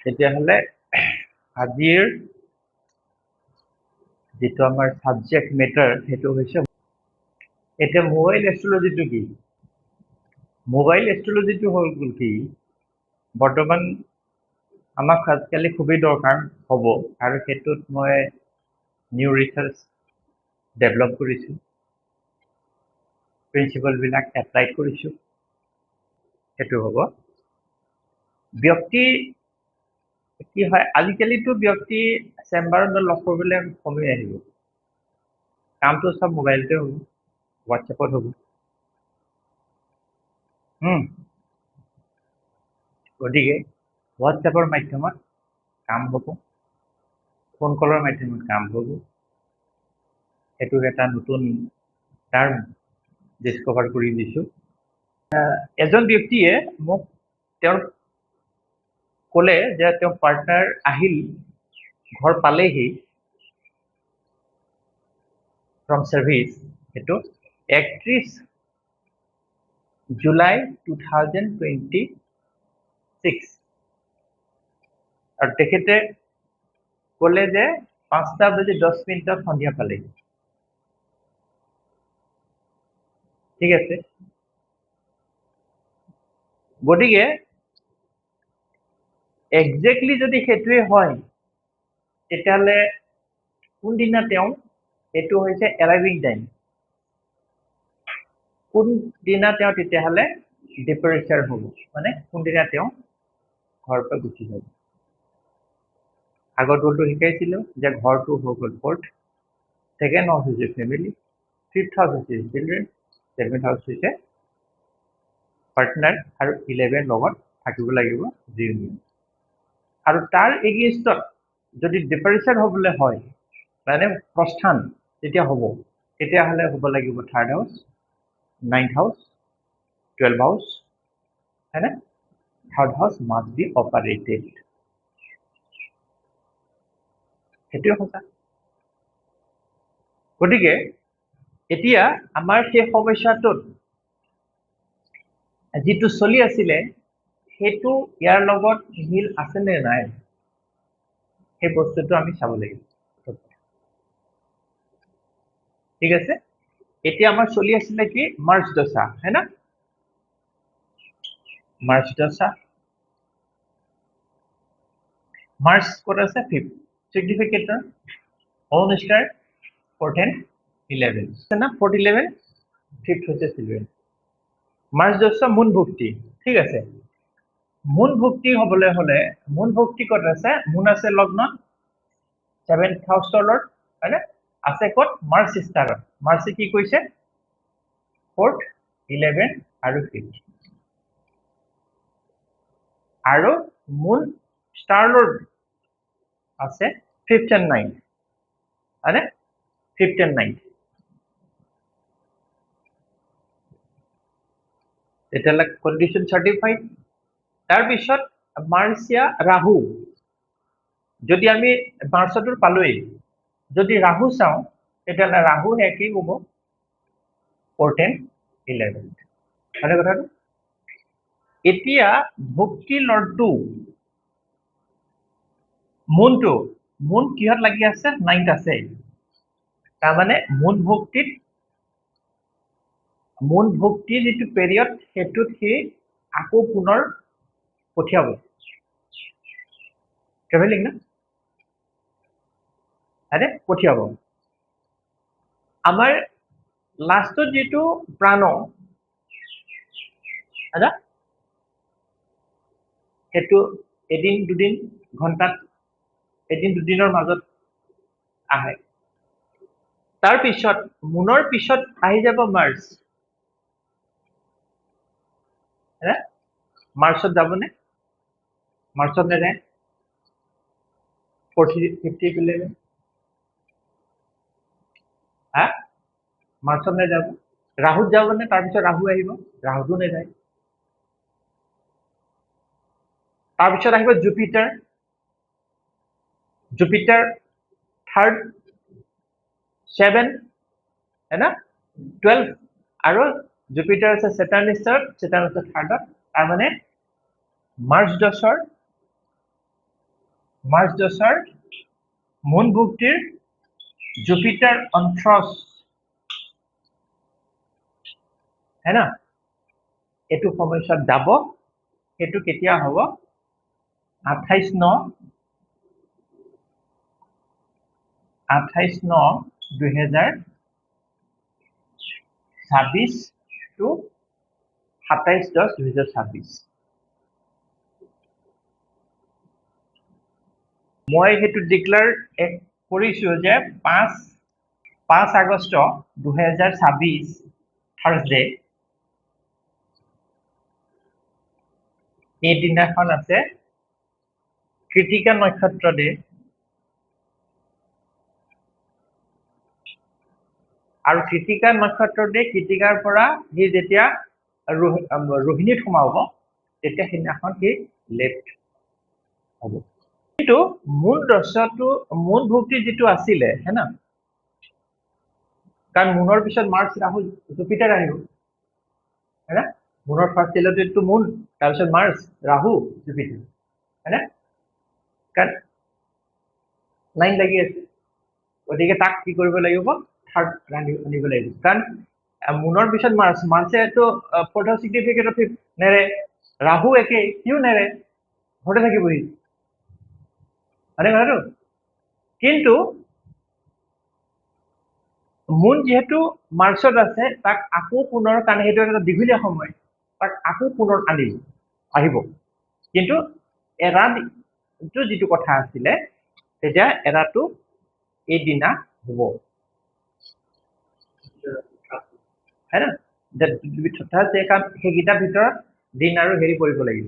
তেতিয়াহ'লে আজিৰ যেটো আমাৰ সাবজেক্ট মেটাৰ হেতু হৈছে এটা মোবাইল এস্ট্ৰোলজিটো কি মোবাইল এস্ট্ৰোলজিটো হল কি বৰ্তমান আমাক আজিকালি খুবই দৰকাৰ হ'ব আৰু হেতুত মই নিউ ৰিসাৰ্চ ডেভেলপ কৰিছো প্ৰিন্সিপাল বিলাক এপ্লাই কৰিছো হেতু হ'ব ব্যক্তি কি হয় আজিকালিতো ব্যক্তি চেম্বাৰত লগ কৰিবলৈ কমি আহিব কামটো সব মোবাইলতে হ'ব হোৱাটছএপত হ'ব গতিকে হোৱাটছএপৰ মাধ্যমত কাম হ'ব ফোন কলৰ মাধ্যমত কাম হ'ব হেতু এটা নতুন টাৰ্ম ডিসকভাৰ কৰি দিছো এজন ব্যক্তিয়ে মোক তেওঁৰ ক'লে যে তেওঁ পাৰ্টনাৰ আহিল ঘৰ পালেহি ফ্ৰম সাৰ্ভিস হেতু 31 জুলাই 2026 আৰু তেখেতে ক'লে যে 5:10 সন্ধিয়া পালে ঠিক আছে গতিকে এক্স্যাক্টলি যদি হেতুৱে হয় তেতিয়াহ'লে কোন দিনা তেওঁ হেতু হৈছে এৰাইভিং টাইম কোন দিনা তেওঁ তেতিয়াহ'লে ডিপাৰেচাৰ হ'ব মানে কোন দিনা তেওঁ ঘৰৰ পৰা গুচি যাব আগত গলটো শিকাইছিলো যে ঘৰটো হৈ গ'ল ফৰ্থ সেকেন্ড হাউস হৈছে ফ্যামিলি ফিফথ হাউস হৈছে চিলড্ৰেন সেভেন্থ হাউস হৈছে পাৰ্টনাৰ আৰু 11 লগত থাকিব লাগিব ইউনিয়ন আৰু তাৰ এগেইনষ্টত যদি ডিপাৰেচাৰ হ'বলৈ হয় মানে প্ৰস্থান তেতিয়া হ'ব তেতিয়াহ'লে হ'ব লাগিব থাৰ্ড হাউস 9th house 12th house है ना third house must be operated হেতু কথা গতিকে এতিয়া আমাৰ সেই সমস্যাটোত যেটো চলি আছিল হেতু ইয়াৰ লগত মিল আছে নে নাই সেই বস্তুটো আমি চাব লাগিব ঠিক আছে এতিয়া আমাৰ চলি আছিল কি মাৰ্চ দশা है ना মাৰ্চ দশা মার্চ কত আছে 5 সিগনিফিকেন্ট ওন স্টার 4 10 11 है ना 4 11 5th হচ্ছে সিলভেন মার্চ দশা মুন ভক্তি ঠিক আছে মুন ভক্তি হবলে হলে মুন ভক্তি কত আছে মুন আছে লগ্ন 7th হাউস লর্ড है ना আছে কত মার্চ স্টার মার্চে কি কইছে 4th 11 আৰু 5th আৰু মুন স্টার লর্ড আছে 5th and 9th है 5th and 9th এটালা condition certified তার পিছত মার্চিয়া রাহু যদি আমি মাৰ্চটোৰ পালোই যদি রাহু চাও এটালা রাহু একই হ'ব 4 10 11 মানে কথাটো এতিয়া ভক্তি লৰ্ডটো মুন কিহত লাগি আছে 9th আছে তাৰ মানে মুন ভক্তি যেটো পিৰিয়ড হেতুত হি আকৌ পুনৰ পঠিয়াব ট্ৰেভেলিং না আৰে পঠিয়াব আমাৰ লাষ্টত যেটো প্ৰাণ আদা হেতু এদিন দুদিন ঘন্টাত এদিন দুদিনৰ মাজত আহে তাৰ পিছত মুনৰ পিছত আহি যাব মাৰ্চ है মাৰ্চত যাবনে মাৰ্চত নেৰে 40 50 11 হা মাৰ্চত নে যাব ৰাহুত যাবনে তাৰ পিছত ৰাহু আহিব ৰাহুটো নে যায় তাৰ পিছত আহিব জুপিটাৰ 3rd 7 है ना 12 আৰু জুপিটাৰ আছে Saturn আছে 3rd তাৰ মানে মাৰ্চ 10 মাৰ্চ 10ৰ মুন ভুক্তিৰ জুপিটাৰ অন্থ্ৰছ है ना এইটো সময়ত যাব সেইটো কেতিয়া হ'ব 28/9/2026 to 27/10/2026 মই হেতু ডিক্লেয়াৰ কৰিছো যে 5 আগষ্ট 2026 থাৰ্সডে এই দিনাখন আছে কৃতিকা নক্ষত্ৰ ডে আৰু কৃতিকা নক্ষত্ৰ ডে কৃতিকাৰ পৰা হি যেতিয়া रोहिणीत সোমাব তেতিয়া হিনাখন হি লেফ্ট হ'ব কিন্তু মূল দশাটো মূল ভক্তি যেটো আছিলে হেনা কাৰণ মুনৰ পিছত মাৰ্চ ৰাহু জুপিটাৰ আহিব হেনা মুনৰ ফাৰ্ষ্ট ইলেক্ট্ৰিকটো মুন তাৰপিছত মাৰ্চ ৰাহু জুপিটাৰ হেনা কাৰণ লাইন লাগি আছে গতিকে তাক কি কৰিব লাগিব থাৰ্ড আনিব লাগিব কাৰণ মুনৰ পিছত মাৰ্চে তো ফটো সিগনিফিকেট অফ নেৰে ৰাহু একে কিউ নেৰে ঘৰতে থাকিবহি আৰে কথাটো কিন্তু মুন যেহেতু মাৰ্চত আছে তাক আকৌ পুনৰ কাৰণ সেইটো এটা দীঘলীয়া সময় তাক আকৌ পুনৰ আহিব কিন্তু এৰাটো যেটো কথা আছিলে তেতিয়া এৰাটো এই দিনা হ'ব है ना that থাৰ্ড ডে কাম সেইগিটা ভিতৰত দিন আৰু হেৰি কৰিব লাগিব